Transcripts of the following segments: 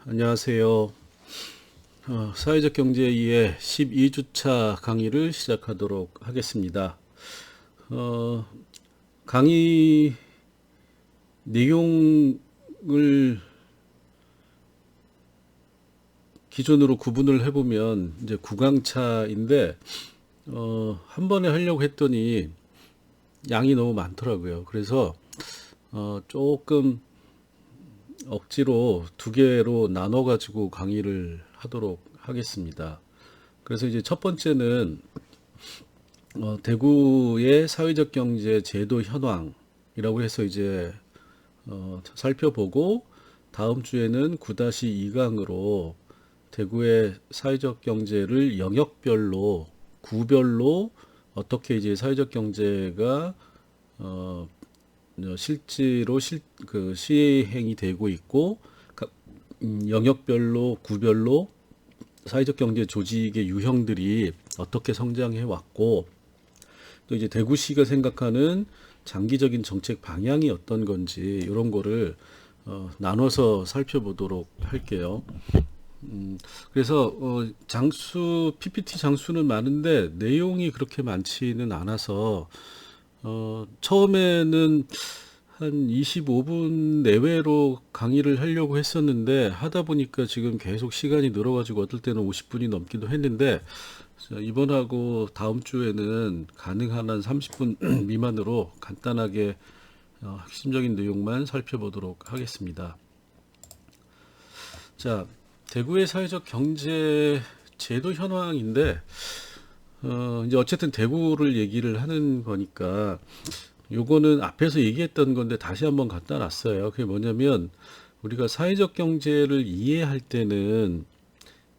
안녕하세요. 사회적 경제 2의 12주차 강의를 시작하도록 하겠습니다. 어, 강의 내용을 기존으로 구분을 해보면 이제 구강차인데, 한 번에 하려고 했더니 양이 너무 많더라고요. 그래서 조금 억지로 두 개로 나눠가지고 강의를 하도록 하겠습니다. 그래서 이제 첫 번째는 대구의 사회적 경제 제도 현황이라고 해서 이제 살펴보고, 다음 주에는 9-2강으로 대구의 사회적 경제를 영역별로 구별로 어떻게 이제 사회적 경제가 어, 실제로 그 시행이 되고 있고, 영역별로 구별로 사회적 경제 조직의 유형들이 어떻게 성장해 왔고, 또 이제 대구시가 생각하는 장기적인 정책 방향이 어떤 건지 이런 거를 나눠서 살펴보도록 할게요. 그래서 장수 PPT 장수는 많은데 내용이 그렇게 많지는 않아서 처음에는 한 25분 내외로 강의를 하려고 했었는데, 하다 보니까 지금 계속 시간이 늘어가지고 어떨 때는 50분이 넘기도 했는데, 이번하고 다음 주에는 가능한 한 30분 미만으로 간단하게 핵심적인 내용만 살펴보도록 하겠습니다. 자, 대구의 사회적 경제 제도 현황인데, 이제 어쨌든 대구를 얘기를 하는 거니까 요거는 앞에서 얘기했던 건데 다시 한번 갖다 놨어요. 그게 뭐냐면, 우리가 사회적 경제를 이해할 때는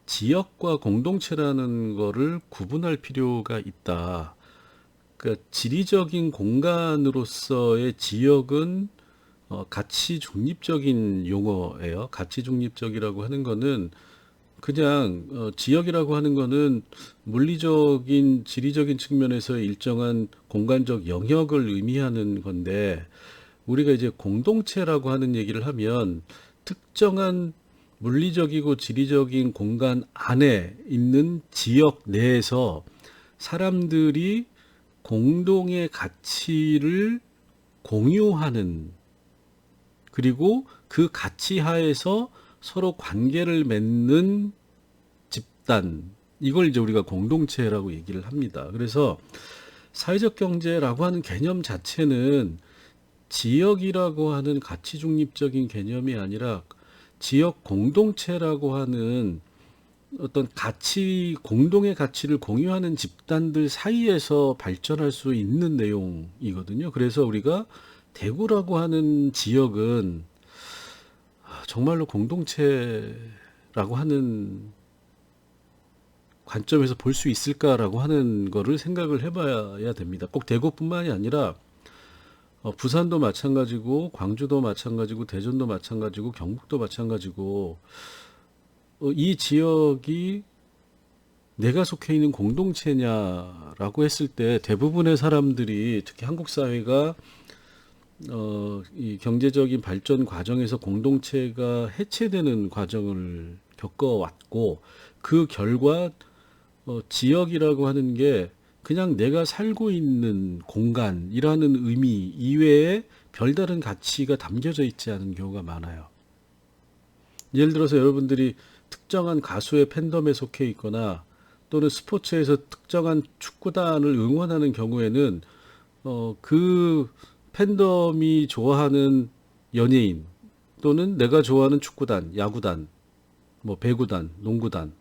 지역과 공동체라는 거를 구분할 필요가 있다. 그러니까 지리적인 공간으로서의 지역은 가치 중립적인 용어예요. 가치 중립적이라고 하는 거는 그냥 지역이라고 하는 거는 물리적인 지리적인 측면에서 일정한 공간적 영역을 의미하는 건데, 우리가 이제 공동체라고 하는 얘기를 하면 특정한 물리적이고 지리적인 공간 안에 있는 지역 내에서 사람들이 공동의 가치를 공유하는, 그리고 그 가치 하에서 서로 관계를 맺는 집단, 이걸 이제 우리가 공동체라고 얘기를 합니다. 그래서 사회적 경제라고 하는 개념 자체는 지역이라고 하는 가치 중립적인 개념이 아니라 지역 공동체라고 하는 어떤 가치, 공동의 가치를 공유하는 집단들 사이에서 발전할 수 있는 내용이거든요. 그래서 우리가 대구라고 하는 지역은 정말로 공동체라고 하는 관점에서 볼 수 있을까라고 하는 거를 생각을 해봐야 됩니다. 꼭 대구뿐만이 아니라 부산도 마찬가지고, 광주도 마찬가지고, 대전도 마찬가지고, 경북도 마찬가지고, 이 지역이 내가 속해 있는 공동체냐라고 했을 때 대부분의 사람들이, 특히 한국 사회가 이 경제적인 발전 과정에서 공동체가 해체되는 과정을 겪어왔고, 그 결과 지역이라고 하는 게 그냥 내가 살고 있는 공간이라는 의미 이외에 별다른 가치가 담겨져 있지 않은 경우가 많아요. 예를 들어서 여러분들이 특정한 가수의 팬덤에 속해 있거나 또는 스포츠에서 특정한 축구단을 응원하는 경우에는 그 팬덤이 좋아하는 연예인 또는 내가 좋아하는 축구단, 야구단, 뭐 배구단, 농구단,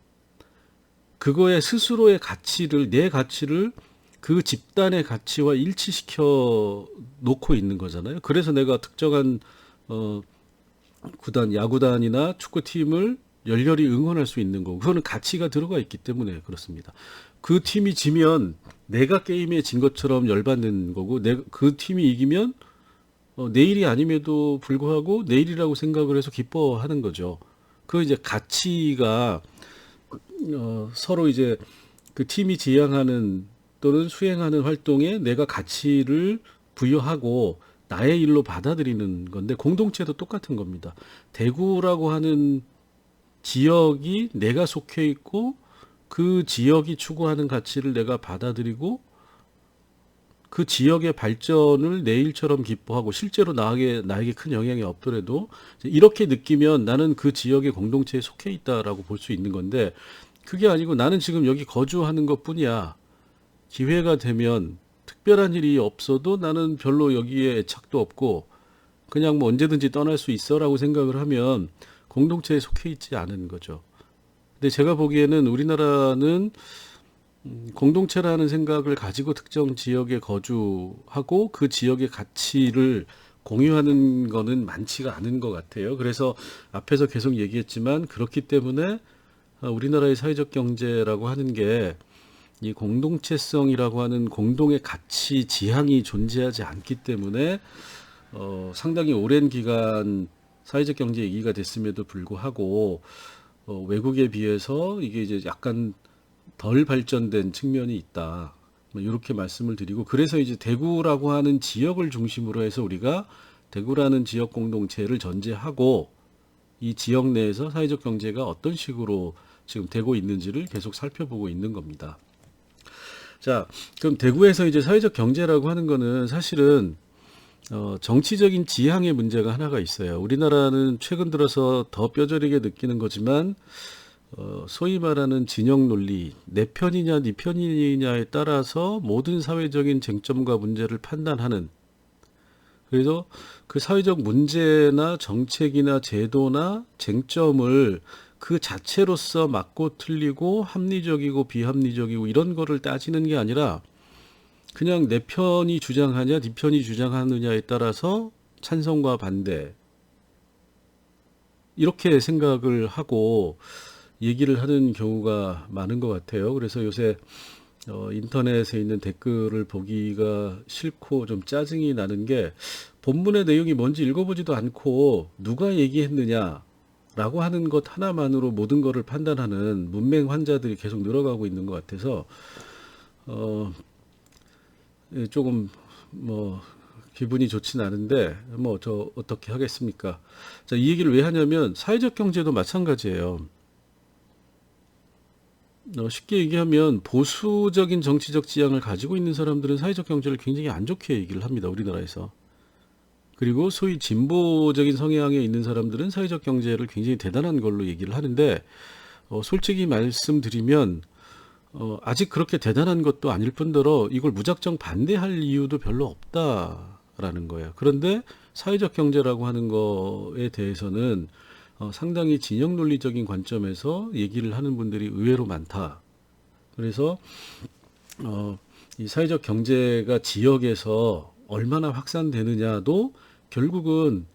그거의 스스로의 가치를, 내 가치를 그 집단의 가치와 일치시켜 놓고 있는 거잖아요. 그래서 내가 특정한 어, 구단, 야구단이나 축구팀을 열렬히 응원할 수 있는 거고, 그거는 가치가 들어가 있기 때문에 그렇습니다. 그 팀이 지면 내가 게임에 진 것처럼 열받는 거고, 그 팀이 이기면 내일이 아님에도 불구하고 내일이라고 생각을 해서 기뻐하는 거죠. 그 이제 가치가 서로 이제 그 팀이 지향하는 또는 수행하는 활동에 내가 가치를 부여하고 나의 일로 받아들이는 건데, 공동체도 똑같은 겁니다. 대구라고 하는 지역이 내가 속해 있고 그 지역이 추구하는 가치를 내가 받아들이고 그 지역의 발전을 내 일처럼 기뻐하고 실제로 나에게 큰 영향이 없더라도 이렇게 느끼면 나는 그 지역의 공동체에 속해 있다라고 볼 수 있는 건데, 그게 아니고 나는 지금 여기 거주하는 것뿐이야. 기회가 되면 특별한 일이 없어도 나는 별로 여기에 애착도 없고 그냥 뭐 언제든지 떠날 수 있어라고 생각을 하면 공동체에 속해 있지 않은 거죠. 근데 제가 보기에는 우리나라는 공동체라는 생각을 가지고 특정 지역에 거주하고 그 지역의 가치를 공유하는 거는 많지가 않은 것 같아요. 그래서 앞에서 계속 얘기했지만 그렇기 때문에 우리나라의 사회적 경제라고 하는 게 이 공동체성이라고 하는 공동의 가치 지향이 존재하지 않기 때문에 상당히 오랜 기간 사회적 경제 얘기가 됐음에도 불구하고 외국에 비해서 이게 이제 약간 덜 발전된 측면이 있다. 뭐 이렇게 말씀을 드리고, 그래서 이제 대구라고 하는 지역을 중심으로 해서 우리가 대구라는 지역 공동체를 전제하고 이 지역 내에서 사회적 경제가 어떤 식으로 지금 되고 있는지를 계속 살펴보고 있는 겁니다. 자, 그럼 대구에서 이제 사회적 경제라고 하는 거는 사실은 정치적인 지향의 문제가 하나가 있어요. 우리나라는 최근 들어서 더 뼈저리게 느끼는 거지만 소위 말하는 진영 논리, 내 편이냐 네 편이냐에 따라서 모든 사회적인 쟁점과 문제를 판단하는, 그래서 그 사회적 문제나 정책이나 제도나 쟁점을 그 자체로서 맞고 틀리고 합리적이고 비합리적이고 이런 거를 따지는 게 아니라 그냥 내 편이 주장하냐 네 편이 주장하느냐에 따라서 찬성과 반대 이렇게 생각을 하고 얘기를 하는 경우가 많은 것 같아요. 그래서 요새 인터넷에 있는 댓글을 보기가 싫고 좀 짜증이 나는 게, 본문의 내용이 뭔지 읽어보지도 않고 누가 얘기했느냐라고 하는 것 하나만으로 모든 것을 판단하는 문맹 환자들이 계속 늘어가고 있는 것 같아서 조금 뭐 기분이 좋진 않은데 뭐 저 어떻게 하겠습니까? 자, 이 얘기를 왜 하냐면 사회적 경제도 마찬가지예요. 쉽게 얘기하면 보수적인 정치적 지향을 가지고 있는 사람들은 사회적 경제를 굉장히 안 좋게 얘기를 합니다, 우리나라에서. 그리고 소위 진보적인 성향에 있는 사람들은 사회적 경제를 굉장히 대단한 걸로 얘기를 하는데, 솔직히 말씀드리면 아직 그렇게 대단한 것도 아닐 뿐더러 이걸 무작정 반대할 이유도 별로 없다라는 거예요. 그런데 사회적 경제라고 하는 거에 대해서는 상당히 진영 논리적인 관점에서 얘기를 하는 분들이 의외로 많다. 그래서 이 사회적 경제가 지역에서 얼마나 확산되느냐도 결국은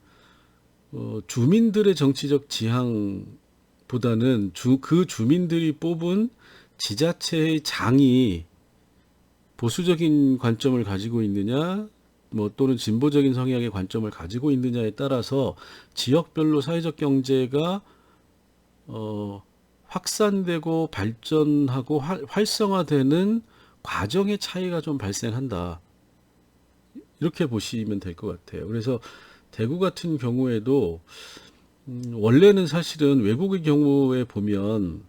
주민들의 정치적 지향보다는 그 주민들이 뽑은 지자체의 장이 보수적인 관점을 가지고 있느냐, 뭐 또는 진보적인 성향의 관점을 가지고 있느냐에 따라서 지역별로 사회적 경제가 확산되고 발전하고 활성화되는 과정의 차이가 좀 발생한다. 이렇게 보시면 될 것 같아요. 그래서 대구 같은 경우에도 원래는 사실은 외국의 경우에 보면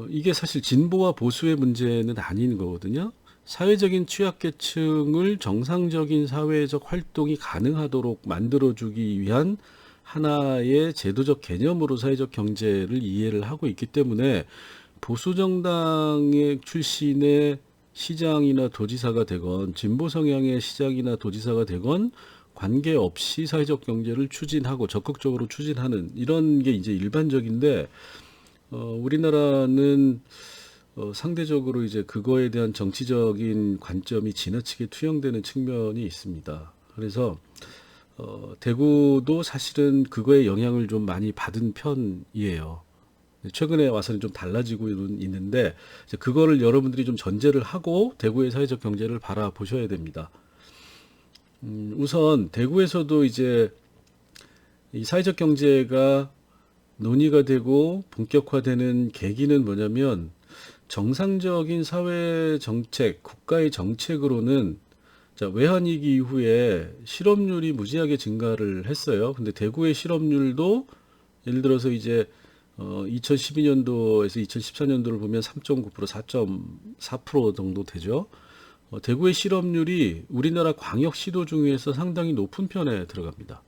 이게 사실 진보와 보수의 문제는 아닌 거거든요. 사회적인 취약계층을 정상적인 사회적 활동이 가능하도록 만들어주기 위한 하나의 제도적 개념으로 사회적 경제를 이해를 하고 있기 때문에 보수정당의 출신의 시장이나 도지사가 되건 진보 성향의 시장이나 도지사가 되건 관계없이 사회적 경제를 추진하고 적극적으로 추진하는 이런 게 이제 일반적인데, 우리나라는 상대적으로 이제 그거에 대한 정치적인 관점이 지나치게 투영되는 측면이 있습니다. 그래서 대구도 사실은 그거에 영향을 좀 많이 받은 편이에요. 최근에 와서는 좀 달라지고 있는데 이제 그거를 여러분들이 좀 전제를 하고 대구의 사회적 경제를 바라보셔야 됩니다. 우선 대구에서도 이제 이 사회적 경제가 논의가 되고 본격화되는 계기는 뭐냐면, 정상적인 사회 정책, 국가의 정책으로는 자, 외환위기 이후에 실업률이 무지하게 증가를 했어요. 근데 대구의 실업률도 예를 들어서 이제 2012년도에서 2014년도를 보면 3.9%, 4.4% 정도 되죠. 대구의 실업률이 우리나라 광역시도 중에서 상당히 높은 편에 들어갑니다.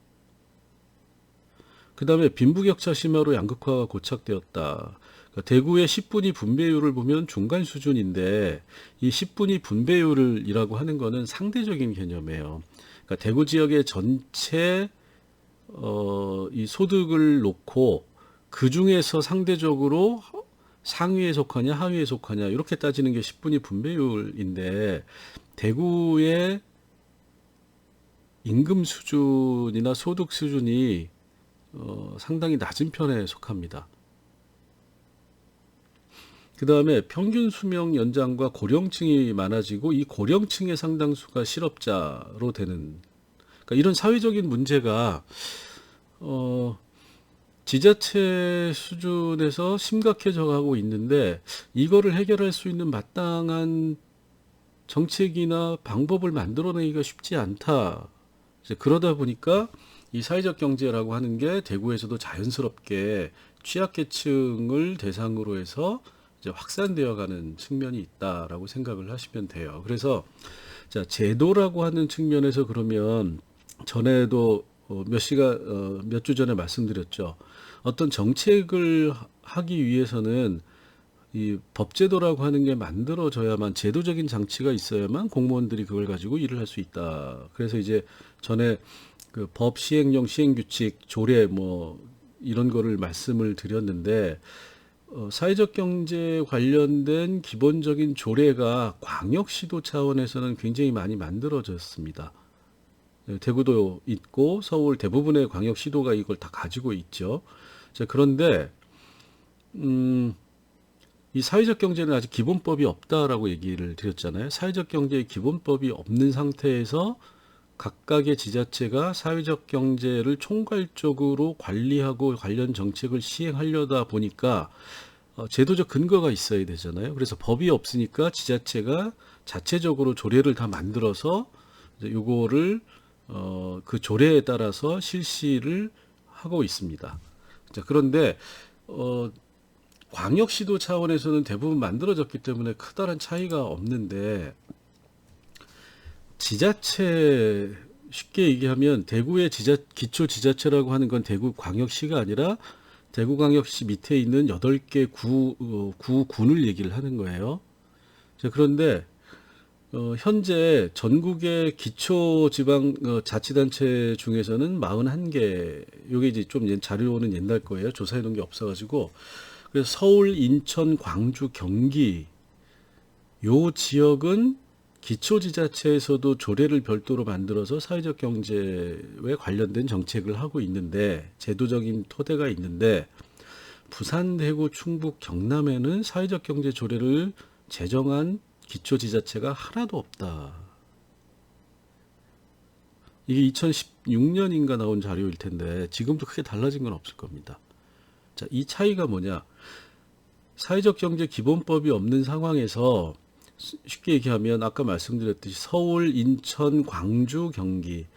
그 다음에 빈부격차 심화로 양극화가 고착되었다. 그러니까 대구의 10분위 분배율을 보면 중간 수준인데 이 10분위 분배율이라고 하는 거는 상대적인 개념이에요. 그러니까 대구 지역의 전체 이 소득을 놓고 그 중에서 상대적으로 상위에 속하냐 하위에 속하냐 이렇게 따지는 게 10분위 분배율인데 대구의 임금 수준이나 소득 수준이 상당히 낮은 편에 속합니다. 그 다음에 평균 수명 연장과 고령층이 많아지고 이 고령층의 상당수가 실업자로 되는, 그러니까 이런 사회적인 문제가 지자체 수준에서 심각해져 가고 있는데 이거를 해결할 수 있는 마땅한 정책이나 방법을 만들어내기가 쉽지 않다. 이제 그러다 보니까 이 사회적 경제라고 하는 게 대구에서도 자연스럽게 취약계층을 대상으로 해서 이제 확산되어 가는 측면이 있다라고 생각을 하시면 돼요. 그래서 자, 제도라고 하는 측면에서 그러면 전에도 몇 주 전에 말씀드렸죠. 어떤 정책을 하기 위해서는 이 법제도라고 하는 게 만들어져야만, 제도적인 장치가 있어야만 공무원들이 그걸 가지고 일을 할 수 있다. 그래서 이제 전에 그 법 시행령 시행규칙 조례 뭐 이런 거를 말씀을 드렸는데 사회적 경제 관련된 기본적인 조례가 광역시도 차원에서는 굉장히 많이 만들어졌습니다. 대구도 있고 서울 대부분의 광역시도가 이걸 다 가지고 있죠. 자, 그런데 이 사회적 경제는 아직 기본법이 없다라고 얘기를 드렸잖아요. 사회적 경제의 기본법이 없는 상태에서 각각의 지자체가 사회적 경제를 총괄적으로 관리하고 관련 정책을 시행하려다 보니까 제도적 근거가 있어야 되잖아요. 그래서 법이 없으니까 지자체가 자체적으로 조례를 다 만들어서 요거를 그 조례에 따라서 실시를 하고 있습니다. 자, 그런데 광역시도 차원에서는 대부분 만들어졌기 때문에 크다란 차이가 없는데 지자체, 쉽게 얘기하면 대구의 기초지자체라고 하는 건 대구광역시가 아니라 대구광역시 밑에 있는 8개 구군을 얘기를 하는 거예요. 자, 그런데 현재 전국의 기초지방 자치단체 중에서는 41개, 요게 이제 좀 자료는 옛날 거예요. 조사해 놓은 게 없어가지고. 그래서 서울, 인천, 광주, 경기 요 지역은 기초지자체에서도 조례를 별도로 만들어서 사회적 경제에 관련된 정책을 하고 있는데, 제도적인 토대가 있는데, 부산, 대구, 충북, 경남에는 사회적 경제 조례를 제정한 기초지자체가 하나도 없다. 이게 2016년인가 나온 자료일 텐데 지금도 크게 달라진 건 없을 겁니다. 자, 이 차이가 뭐냐? 사회적 경제 기본법이 없는 상황에서 쉽게 얘기하면 아까 말씀드렸듯이 서울, 인천, 광주, 경기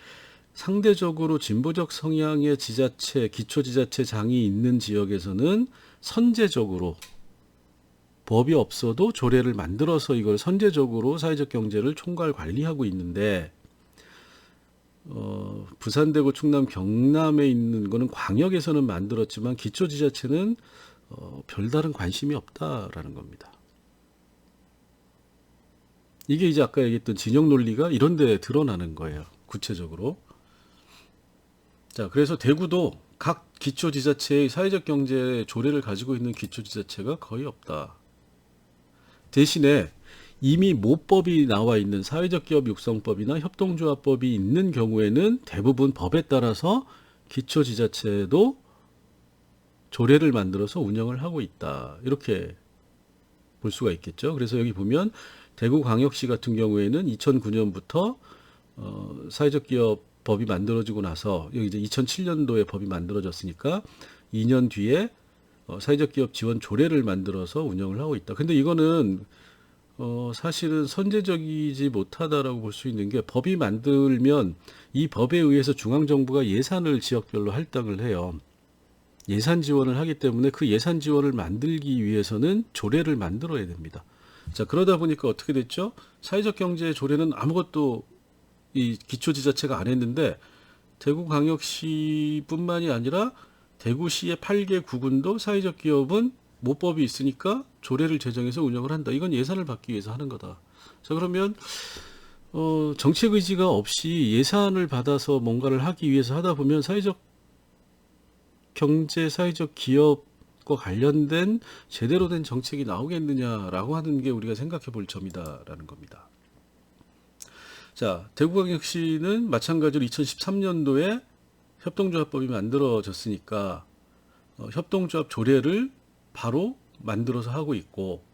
상대적으로 진보적 성향의 지자체, 기초지자체장이 있는 지역에서는 선제적으로 법이 없어도 조례를 만들어서 이걸 선제적으로 사회적 경제를 총괄 관리하고 있는데 부산, 대구, 충남, 경남에 있는 거는 광역에서는 만들었지만 기초지자체는 별다른 관심이 없다라는 겁니다. 이게 이제 아까 얘기했던 진영 논리가 이런 데 드러나는 거예요. 구체적으로. 자, 그래서 대구도 각 기초지자체의 사회적 경제 조례를 가지고 있는 기초지자체가 거의 없다. 대신에 이미 모법이 나와 있는 사회적 기업 육성법이나 협동조합법이 있는 경우에는 대부분 법에 따라서 기초지자체도 조례를 만들어서 운영을 하고 있다. 이렇게 볼 수가 있겠죠. 그래서 여기 보면 대구광역시 같은 경우에는 2009년부터 사회적 기업 법이 만들어지고 나서 여기 이제 2007년도에 법이 만들어졌으니까 2년 뒤에 사회적 기업 지원 조례를 만들어서 운영을 하고 있다. 근데 이거는 사실은 선제적이지 못하다라고 볼 수 있는 게, 법이 만들면 이 법에 의해서 중앙정부가 예산을 지역별로 할당을 해요. 예산 지원을 하기 때문에 그 예산 지원을 만들기 위해서는 조례를 만들어야 됩니다. 자, 그러다 보니까 어떻게 됐죠? 사회적 경제 조례는 아무것도 이 기초지자체가 안 했는데 대구광역시뿐만이 아니라 대구시의 8개 구군도 사회적 기업은 모법이 있으니까 조례를 제정해서 운영을 한다. 이건 예산을 받기 위해서 하는 거다. 자, 그러면 정책 의지가 없이 예산을 받아서 뭔가를 하기 위해서 하다 보면 사회적 경제, 사회적 기업과 관련된 제대로 된 정책이 나오겠느냐라고 하는 게 우리가 생각해 볼 점이다라는 겁니다. 자, 대구광역시는 마찬가지로 2013년도에 협동조합법이 만들어졌으니까 협동조합 조례를 바로 만들어서 하고 있고,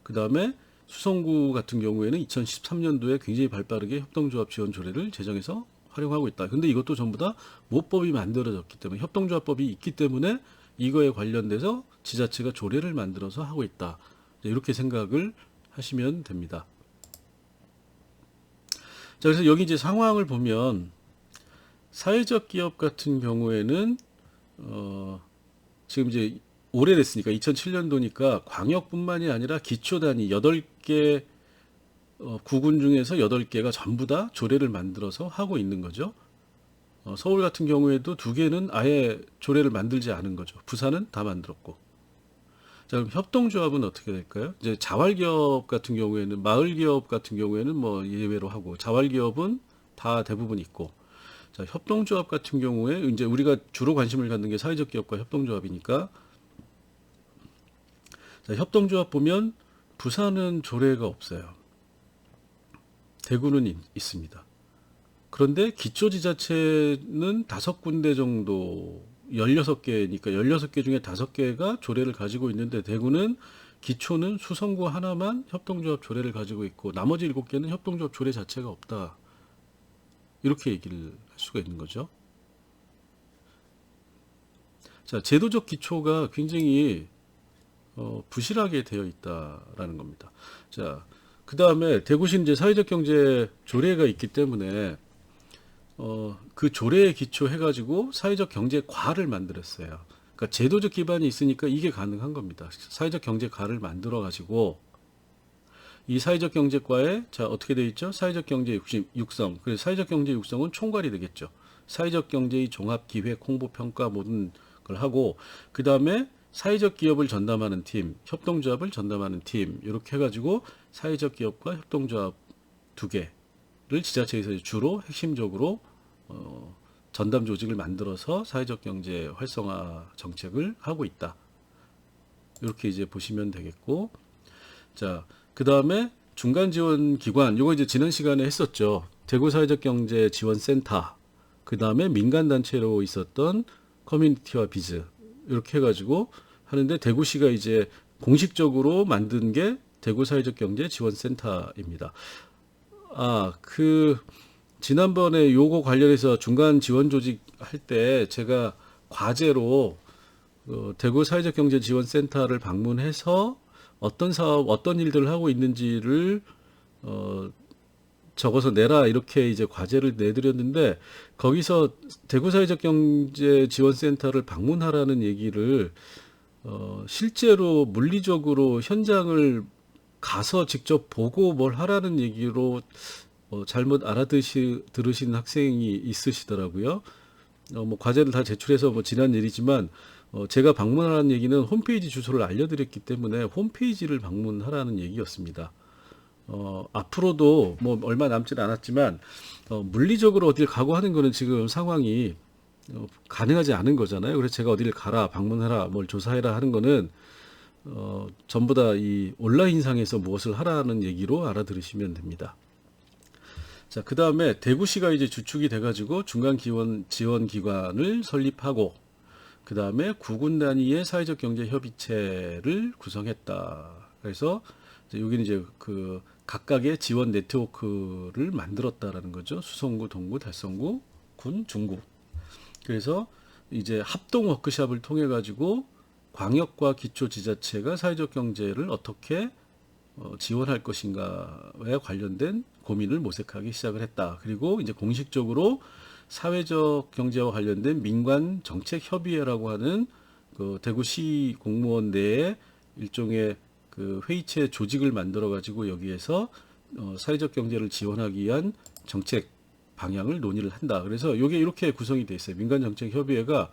그 다음에 수성구 같은 경우에는 2013년도에 굉장히 발빠르게 협동조합 지원 조례를 제정해서 활용하고 있다. 근데 이것도 전부 다 모법이 만들어졌기 때문에, 협동조합법이 있기 때문에 이거에 관련돼서 지자체가 조례를 만들어서 하고 있다. 이렇게 생각을 하시면 됩니다. 자, 그래서 여기 이제 상황을 보면 사회적 기업 같은 경우에는 지금 이제 오래됐으니까 2007년도니까 광역뿐만이 아니라 기초 단위 8개 구군 중에서 8개가 전부 다 조례를 만들어서 하고 있는 거죠. 서울 같은 경우에도 2개는 아예 조례를 만들지 않은 거죠. 부산은 다 만들었고. 자, 그럼 협동조합은 어떻게 될까요? 이제 자활기업 같은 경우에는, 마을기업 같은 경우에는 뭐 예외로 하고, 자활기업은 다 대부분 있고, 자, 협동조합 같은 경우에 이제 우리가 주로 관심을 갖는 게 사회적 기업과 협동조합이니까, 자, 협동조합 보면 부산은 조례가 없어요. 대구는 있습니다. 그런데 기초지자체는 5군데 정도, 16개니까 16개 중에 5개가 조례를 가지고 있는데, 대구는 기초는 수성구 하나만 협동조합 조례를 가지고 있고 나머지 7개는 협동조합 조례 자체가 없다. 이렇게 얘기를 할 수가 있는 거죠. 자, 제도적 기초가 굉장히 부실하게 되어 있다라는 겁니다. 자, 그 다음에 대구시는 이제 사회적 경제 조례가 있기 때문에 그 조례에 기초해가지고 사회적 경제과를 만들었어요. 그러니까 제도적 기반이 있으니까 이게 가능한 겁니다. 사회적 경제과를 만들어가지고 이 사회적 경제과에 자 어떻게 되어 있죠? 사회적 경제 육성. 그래서 사회적 경제 육성은 총괄이 되겠죠. 사회적 경제의 종합 기획, 홍보, 평가 모든 걸 하고, 그 다음에 사회적 기업을 전담하는 팀, 협동조합을 전담하는 팀, 이렇게 해가지고 사회적 기업과 협동조합 2개를 지자체에서 주로 핵심적으로 전담 조직을 만들어서 사회적 경제 활성화 정책을 하고 있다. 이렇게 이제 보시면 되겠고, 자, 그 다음에 중간 지원 기관, 이거 이제 지난 시간에 했었죠. 대구 사회적 경제 지원센터, 그 다음에 민간 단체로 있었던 커뮤니티와 비즈, 이렇게 해가지고 하는데, 대구시가 이제 공식적으로 만든 게 대구 사회적 경제 지원센터입니다. 지난번에 요거 관련해서 중간 지원 조직 할 때 제가 과제로 대구 사회적 경제 지원센터를 방문해서 어떤 사업, 어떤 일들을 하고 있는지를 적어서 내라, 이렇게 이제 과제를 내드렸는데, 거기서 대구 사회적 경제 지원센터를 방문하라는 얘기를 실제로 물리적으로 현장을 가서 직접 보고 뭘 하라는 얘기로 잘못 들으신 학생이 있으시더라고요. 뭐 과제를 다 제출해서 뭐 지난 일이지만, 제가 방문하라는 얘기는 홈페이지 주소를 알려드렸기 때문에 홈페이지를 방문하라는 얘기였습니다. 앞으로도 뭐 얼마 남진 않았지만, 물리적으로 어딜 가고 하는 거는 지금 상황이 가능하지 않은 거잖아요. 그래서 제가 어딜 가라, 방문해라, 뭘 조사해라 하는 거는 전부 다 이 온라인상에서 무엇을 하라는 얘기로 알아들으시면 됩니다. 자, 그 다음에 대구시가 이제 주축이 돼가지고 중간 지원 기관을 설립하고, 그 다음에 구군 단위의 사회적 경제 협의체를 구성했다. 그래서 여기는 이제 그 각각의 지원 네트워크를 만들었다라는 거죠. 수성구, 동구, 달성구, 군, 중구. 그래서 이제 합동 워크숍을 통해 가지고 광역과 기초지자체가 사회적 경제를 어떻게 지원할 것인가에 관련된 고민을 모색하기 시작을 했다. 그리고 이제 공식적으로 사회적 경제와 관련된 민관 정책 협의회라고 하는 그 대구시 공무원 내에 일종의 그 회의체 조직을 만들어 가지고 여기에서 사회적 경제를 지원하기 위한 정책 방향을 논의를 한다. 그래서 이게 이렇게 구성이 돼 있어요. 민간정책협의회가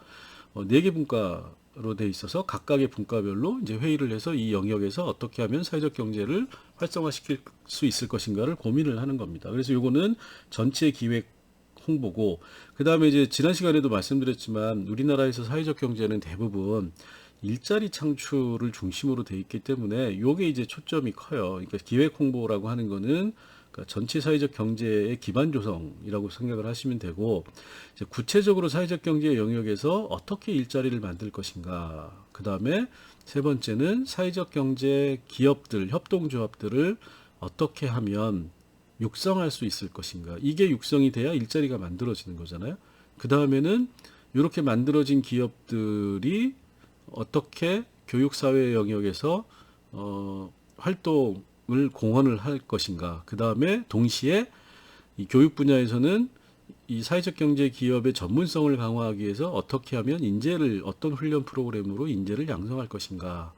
4개 분과로 돼 있어서 각각의 분과별로 이제 회의를 해서 이 영역에서 어떻게 하면 사회적 경제를 활성화시킬 수 있을 것인가를 고민을 하는 겁니다. 그래서 요거는 전체 기획 홍보고, 그 다음에 이제 지난 시간에도 말씀드렸지만 우리나라에서 사회적 경제는 대부분 일자리 창출을 중심으로 돼 있기 때문에 요게 이제 초점이 커요. 그러니까 기획 홍보라고 하는 거는 그러니까 전체 사회적 경제의 기반 조성이라고 생각을 하시면 되고, 이제 구체적으로 사회적 경제 영역에서 어떻게 일자리를 만들 것인가. 그 다음에 세 번째는 사회적 경제 기업들, 협동조합들을 어떻게 하면 육성할 수 있을 것인가. 이게 육성이 돼야 일자리가 만들어지는 거잖아요. 그 다음에는 이렇게 만들어진 기업들이 어떻게 교육사회 영역에서 활동을 공헌을 할 것인가. 그 다음에 동시에 이 교육 분야에서는 이 사회적 경제 기업의 전문성을 강화하기 위해서 어떻게 하면 인재를 어떤 훈련 프로그램으로 인재를 양성할 것인가.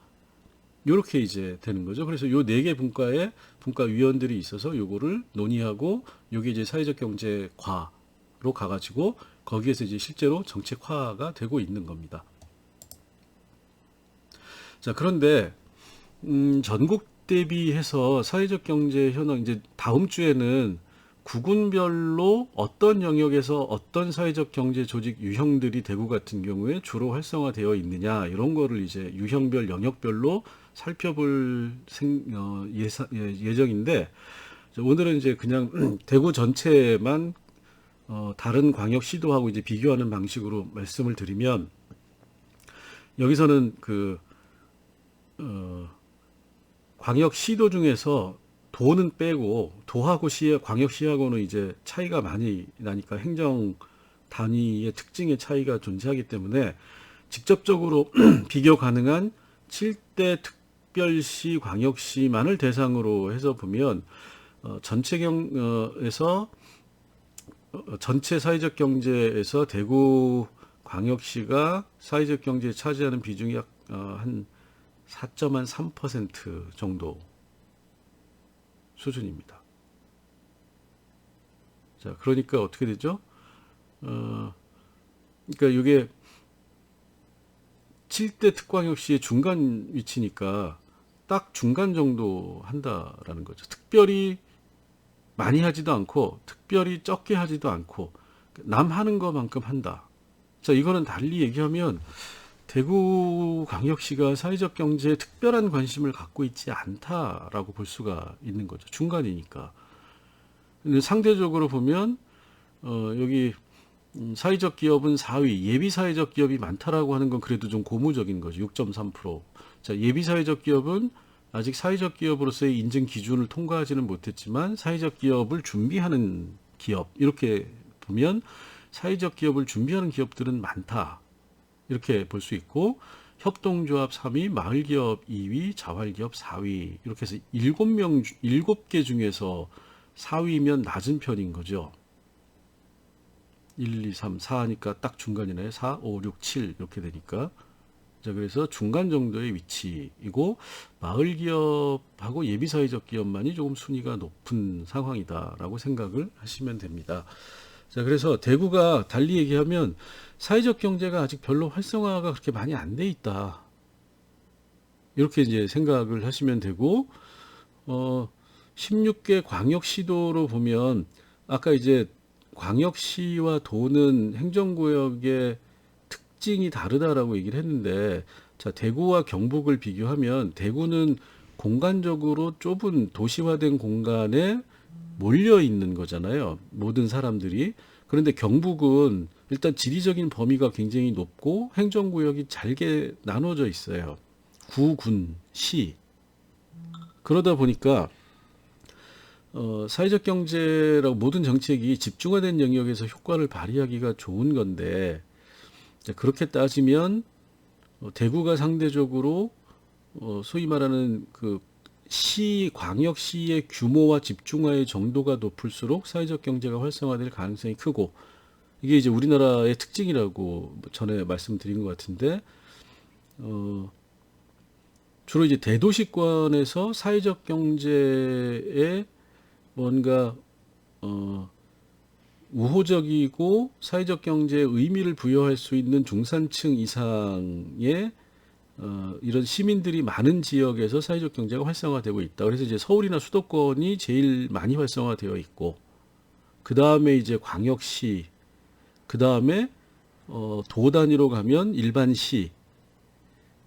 요렇게 이제 되는 거죠. 그래서 요 4개 분과에 분과위원들이 있어서 요거를 논의하고 요게 이제 사회적 경제과로 가가지고 거기에서 이제 실제로 정책화가 되고 있는 겁니다. 자, 그런데 전국 대비해서 사회적 경제 현황, 이제 다음 주에는 구군별로 어떤 영역에서 어떤 사회적 경제 조직 유형들이 대구 같은 경우에 주로 활성화되어 있느냐, 이런 거를 이제 유형별 영역별로 살펴볼 예정인데, 오늘은 이제 그냥 대구 전체만 다른 광역시도하고 이제 비교하는 방식으로 말씀을 드리면, 여기서는 그 광역시도 중에서 도는 빼고 도하고 시에 광역시하고는 이제 차이가 많이 나니까 행정 단위의 특징의 차이가 존재하기 때문에 직접적으로 비교 가능한 7대 특별시 광역시만을 대상으로 해서 보면 전체 사회적 경제에서 대구 광역시가 사회적 경제에 차지하는 비중이 한 4.3% 정도 수준입니다. 자, 그러니까 어떻게 되죠? 그러니까 이게 7대 특광역시의 중간 위치니까 딱 중간 정도 한다라는 거죠. 특별히 많이 하지도 않고 특별히 적게 하지도 않고 남 하는 것만큼 한다. 자, 이거는 달리 얘기하면 대구 광역시가 사회적 경제에 특별한 관심을 갖고 있지 않다라고 볼 수가 있는 거죠. 중간이니까. 근데 상대적으로 보면 여기 사회적 기업은 4위, 예비 사회적 기업이 많다라고 하는 건 그래도 좀 고무적인 거죠. 6.3%. 자, 예비 사회적 기업은 아직 사회적 기업으로서의 인증 기준을 통과하지는 못했지만 사회적 기업을 준비하는 기업, 이렇게 보면 사회적 기업을 준비하는 기업들은 많다. 이렇게 볼 수 있고, 협동조합 3위, 마을기업 2위, 자활기업 4위, 이렇게 해서 7개 중에서 4위면 낮은 편인 거죠. 1, 2, 3, 4니까 딱 중간이네요. 4, 5, 6, 7 이렇게 되니까. 자, 그래서 중간 정도의 위치이고, 마을기업하고 예비사회적 기업만이 조금 순위가 높은 상황이다라고 생각을 하시면 됩니다. 자, 그래서 대구가 달리 얘기하면 사회적 경제가 아직 별로 활성화가 그렇게 많이 안 돼 있다. 이렇게 이제 생각을 하시면 되고, 16개 광역시도로 보면 아까 이제 광역시와 도는 행정구역의 특징이 다르다라고 얘기를 했는데, 자, 대구와 경북을 비교하면 대구는 공간적으로 좁은 도시화된 공간에 몰려 있는 거잖아요. 모든 사람들이. 그런데 경북은 일단 지리적인 범위가 굉장히 높고 행정구역이 잘게 나눠져 있어요. 구, 군, 시. 그러다 보니까 사회적 경제라고 모든 정책이 집중화된 영역에서 효과를 발휘하기가 좋은 건데, 그렇게 따지면 대구가 상대적으로 소위 말하는 그 광역시의 규모와 집중화의 정도가 높을수록 사회적 경제가 활성화될 가능성이 크고, 이게 이제 우리나라의 특징이라고 전에 말씀드린 것 같은데, 주로 이제 대도시권에서 사회적 경제에 뭔가 우호적이고 사회적 경제에 의미를 부여할 수 있는 중산층 이상의 이런 시민들이 많은 지역에서 사회적 경제가 활성화되고 있다. 그래서 이제 서울이나 수도권이 제일 많이 활성화되어 있고, 그 다음에 이제 광역시, 그 다음에 도 단위로 가면 일반시,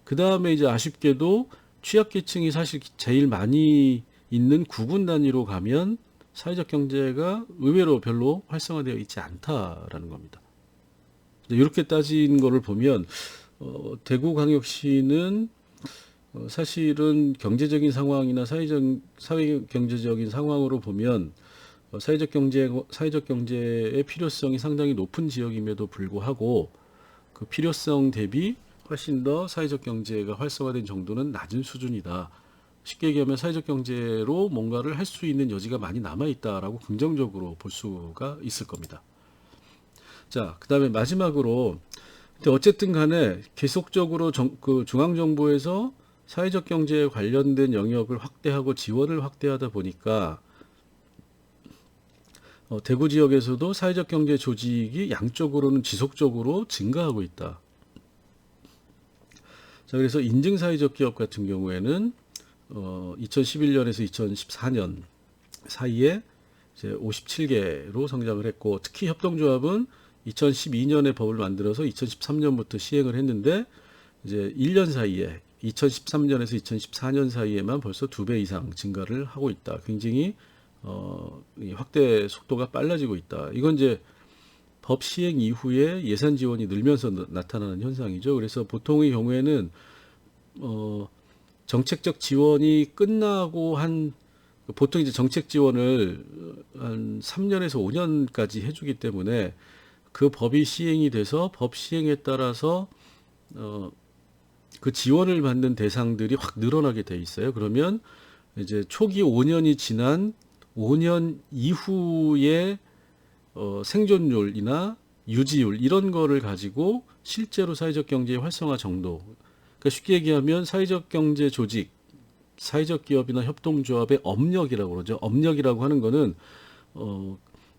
그 다음에 이제 아쉽게도 취약계층이 사실 제일 많이 있는 구군 단위로 가면 사회적 경제가 의외로 별로 활성화되어 있지 않다라는 겁니다. 이렇게 따진 거를 보면 대구광역시는 사실은 경제적인 상황이나 사회 경제적인 상황으로 보면 사회적 경제의 필요성이 상당히 높은 지역임에도 불구하고 그 필요성 대비 훨씬 더 사회적 경제가 활성화된 정도는 낮은 수준이다. 쉽게 얘기하면 사회적 경제로 뭔가를 할 수 있는 여지가 많이 남아 있다라고 긍정적으로 볼 수가 있을 겁니다. 자, 그다음에 마지막으로 근데 어쨌든 간에 계속적으로 그 중앙정부에서 사회적 경제에 관련된 영역을 확대하고 지원을 확대하다 보니까 대구 지역에서도 사회적 경제 조직이 양쪽으로는 지속적으로 증가하고 있다. 자, 그래서 인증 사회적 기업 같은 경우에는 2011년에서 2014년 사이에 이제 57개로 성장을 했고, 특히 협동조합은 2012년에 법을 만들어서 2013년부터 시행을 했는데 이제 1년 사이에 2013년에서 2014년 사이에만 벌써 2배 이상 증가를 하고 있다. 굉장히 이 확대 속도가 빨라지고 있다. 이건 이제 법 시행 이후에 예산 지원이 늘면서 나타나는 현상이죠. 그래서 보통의 경우에는 정책적 지원이 끝나고 보통 이제 정책 지원을 한 3년에서 5년까지 해주기 때문에 그 법이 시행이 돼서 법 시행에 따라서 그 지원을 받는 대상들이 확 늘어나게 돼 있어요. 그러면 이제 초기 5년이 지난 5년 이후에 생존율이나 유지율 이런 거를 가지고 실제로 사회적 경제의 활성화 정도, 그러니까 쉽게 얘기하면 사회적 경제 조직, 사회적 기업이나 협동조합의 업력이라고 그러죠. 업력이라고 하는 거는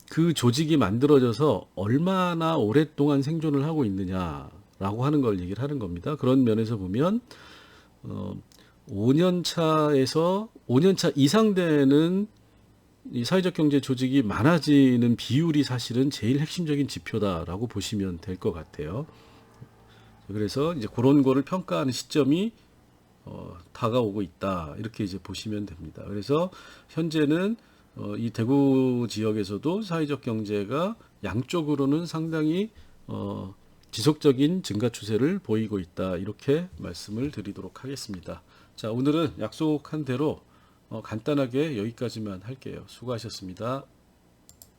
그 조직이 만들어져서 얼마나 오랫동안 생존을 하고 있느냐라고 하는 걸 얘기를 하는 겁니다. 그런 면에서 보면 5년 차 이상 되는 이 사회적 경제 조직이 많아지는 비율이 사실은 제일 핵심적인 지표다라고 보시면 될 것 같아요. 그래서 이제 그런 거를 평가하는 시점이 다가오고 있다, 이렇게 이제 보시면 됩니다. 그래서 현재는 이 대구 지역에서도 사회적 경제가 양쪽으로는 상당히 지속적인 증가 추세를 보이고 있다, 이렇게 말씀을 드리도록 하겠습니다. 자, 오늘은 약속한 대로 간단하게 여기까지만 할게요. 수고하셨습니다.